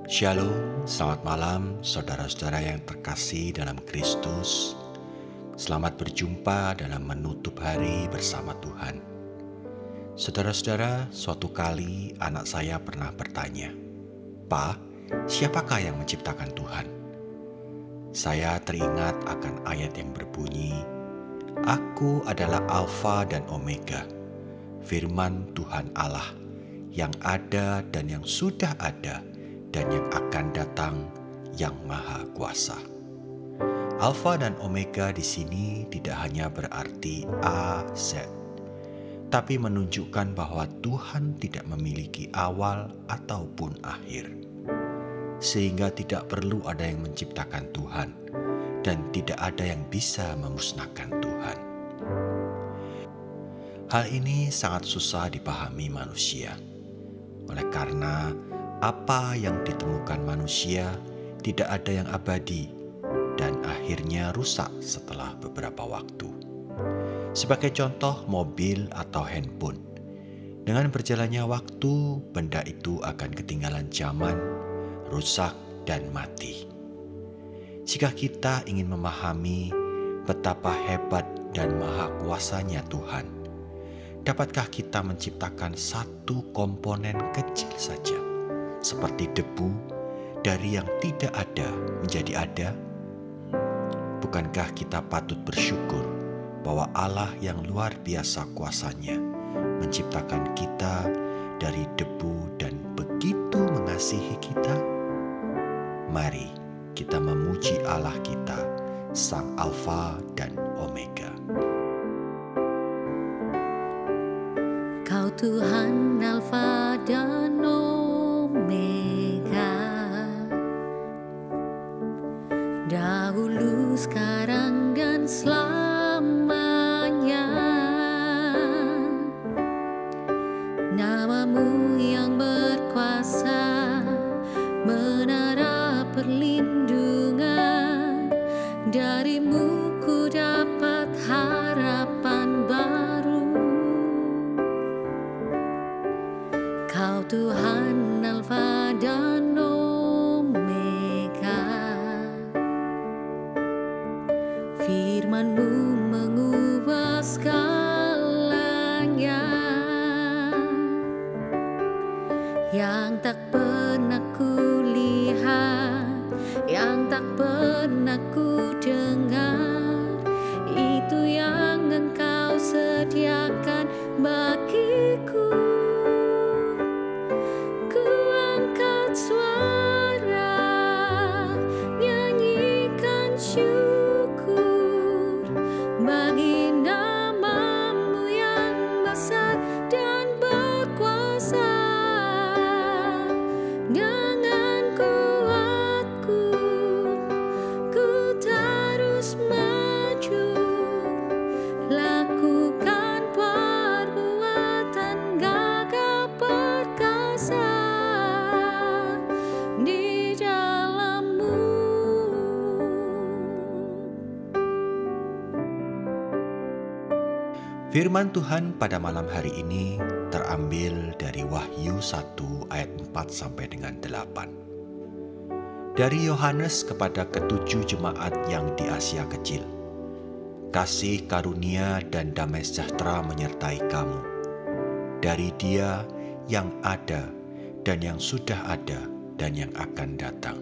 Shalom, selamat malam saudara-saudara yang terkasih dalam Kristus. Selamat berjumpa dalam menutup hari bersama Tuhan. Saudara-saudara, suatu kali anak saya pernah bertanya, "Pa, siapakah yang menciptakan Tuhan?" Saya teringat akan ayat yang berbunyi, "Aku adalah Alfa dan Omega, firman Tuhan Allah, yang ada dan yang sudah ada, dan yang akan datang, yang Maha Kuasa." Alfa dan Omega di sini tidak hanya berarti A, Z, tapi menunjukkan bahwa Tuhan tidak memiliki awal ataupun akhir. Sehingga tidak perlu ada yang menciptakan Tuhan, dan tidak ada yang bisa memusnahkan Tuhan. Hal ini sangat susah dipahami manusia. Oleh karena apa yang ditemukan manusia tidak ada yang abadi dan akhirnya rusak setelah beberapa waktu. Sebagai contoh, mobil atau handphone. Dengan berjalannya waktu, benda itu akan ketinggalan zaman, rusak dan mati. Jika kita ingin memahami betapa hebat dan maha kuasanya Tuhan, dapatkah kita menciptakan satu komponen kecil saja, seperti debu, dari yang tidak ada menjadi ada? Bukankah kita patut bersyukur bahwa Allah yang luar biasa kuasanya menciptakan kita dari debu dan begitu mengasihi kita? Mari kita memuji Allah kita, Sang Alfa dan Omega. Kau Tuhan Alfa dan Omega, dahulu, sekarang, dan selamanya. Namamu yang berkuasa, menara perlindungan, darimu ku dapat harapan baru. Kau Tuhan Alfa dan Omega, firman-Mu mengubah segalanya. Yang tak pernah ku lihat, yang tak pernah ku dengar, itu yang Engkau sediakan bagiku. Suara nyanyikan syukur bagi namamu yang besar dan berkuasa. Dengan kuatku ku terus maju, lakukan perbuatan gagah perkasa di dalam-Mu. Firman Tuhan pada malam hari ini terambil dari Wahyu 1 ayat 4 sampai dengan 8. Dari Yohanes kepada ketujuh jemaat yang di Asia Kecil. Kasih karunia dan damai sejahtera menyertai kamu, dari Dia yang ada dan yang sudah ada dan yang akan datang,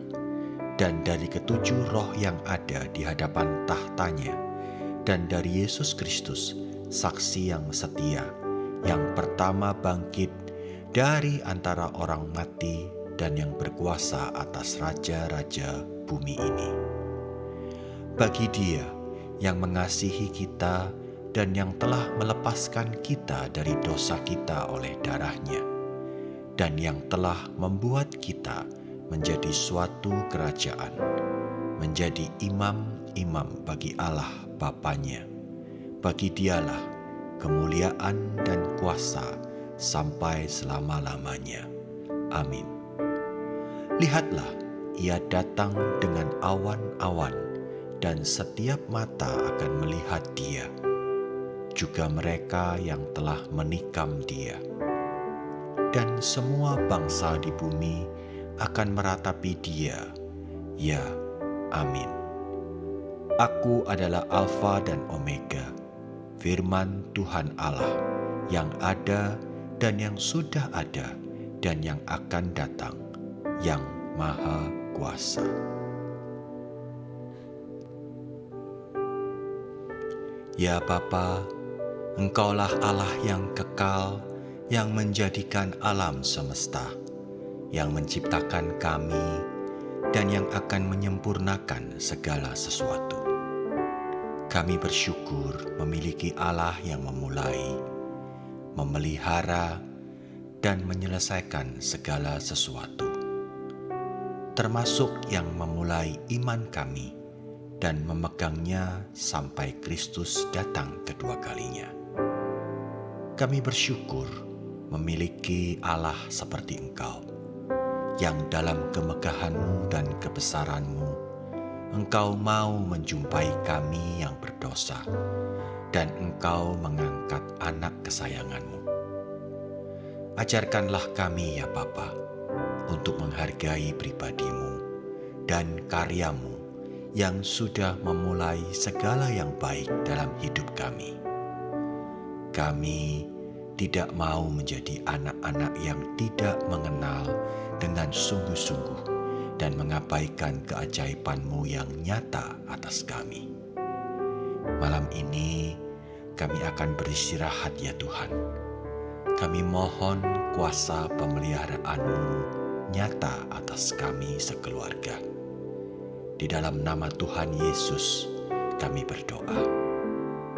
dan dari ketujuh roh yang ada di hadapan tahtanya, dan dari Yesus Kristus, saksi yang setia, yang pertama bangkit dari antara orang mati dan yang berkuasa atas raja-raja bumi ini. Bagi Dia yang mengasihi kita dan yang telah melepaskan kita dari dosa kita oleh darah-Nya, dan yang telah membuat kita menjadi suatu kerajaan, menjadi imam-imam bagi Allah Bapa-Nya. Bagi Dialah kemuliaan dan kuasa sampai selama-lamanya. Amin. Lihatlah, Ia datang dengan awan-awan, dan setiap mata akan melihat Dia, juga mereka yang telah menikam Dia. Dan semua bangsa di bumi akan meratapi Dia. Ya, amin. Aku adalah Alfa dan Omega, firman Tuhan Allah, yang ada dan yang sudah ada dan yang akan datang, yang Maha Kuasa. Ya Bapa, Engkaulah Allah yang kekal, yang menjadikan alam semesta, yang menciptakan kami, dan yang akan menyempurnakan segala sesuatu. Kami bersyukur memiliki Allah yang memulai, memelihara, dan menyelesaikan segala sesuatu, termasuk yang memulai iman kami dan memegangnya sampai Kristus datang kedua kalinya. Kami bersyukur memiliki Allah seperti Engkau, yang dalam kemegahan-Mu dan kebesaran-Mu, Engkau mau menjumpai kami yang berdosa, dan Engkau mengangkat anak kesayangan-Mu. Ajarkanlah kami ya Bapa, untuk menghargai pribadi-Mu dan karya-Mu yang sudah memulai segala yang baik dalam hidup kami. Kami tidak mau menjadi anak-anak yang tidak mengenal dengan sungguh-sungguh dan mengabaikan keajaiban-Mu yang nyata atas kami. Malam ini kami akan beristirahat ya Tuhan. Kami mohon kuasa pemeliharaan-Mu nyata atas kami sekeluarga. Di dalam nama Tuhan Yesus kami berdoa.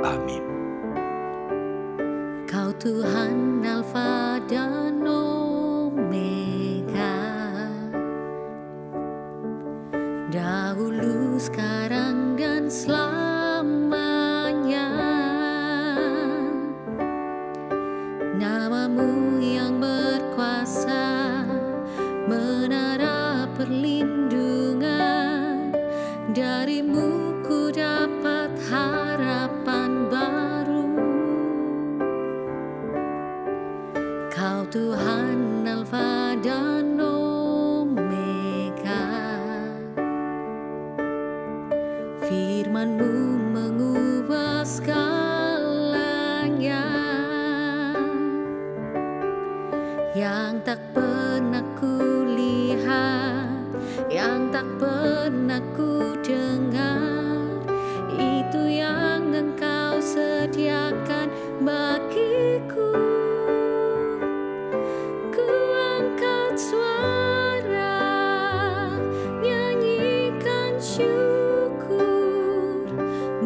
Amin. Kau Tuhan Alfa dan Omega, dahulu, sekarang, dan selamanya. Nama-Mu yang berkuasa, menara perlindungan. Dari-Mu ku dapat harapan baru. Kau Tuhan Alfa dan Omega, firman-Mu mengubah segalanya. Yang tak pernah kulihat, yang tak pernah ku dengar, itu yang Engkau sediakan bagiku. Ku angkat suara, nyanyikan syukur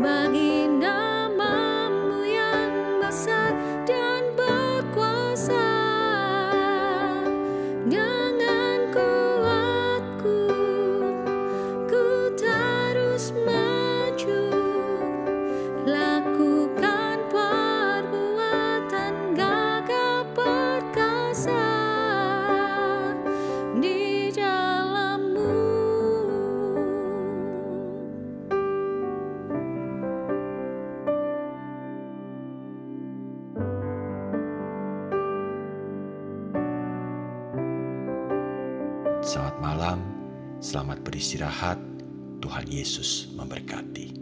bagi nama-Mu yang besar dan berkuasa. Dengan kuatku, ku terus maju, lakukan perbuatan gagah perkasa di dalam-Mu. Selamat malam, selamat beristirahat. Tuhan Yesus memberkati.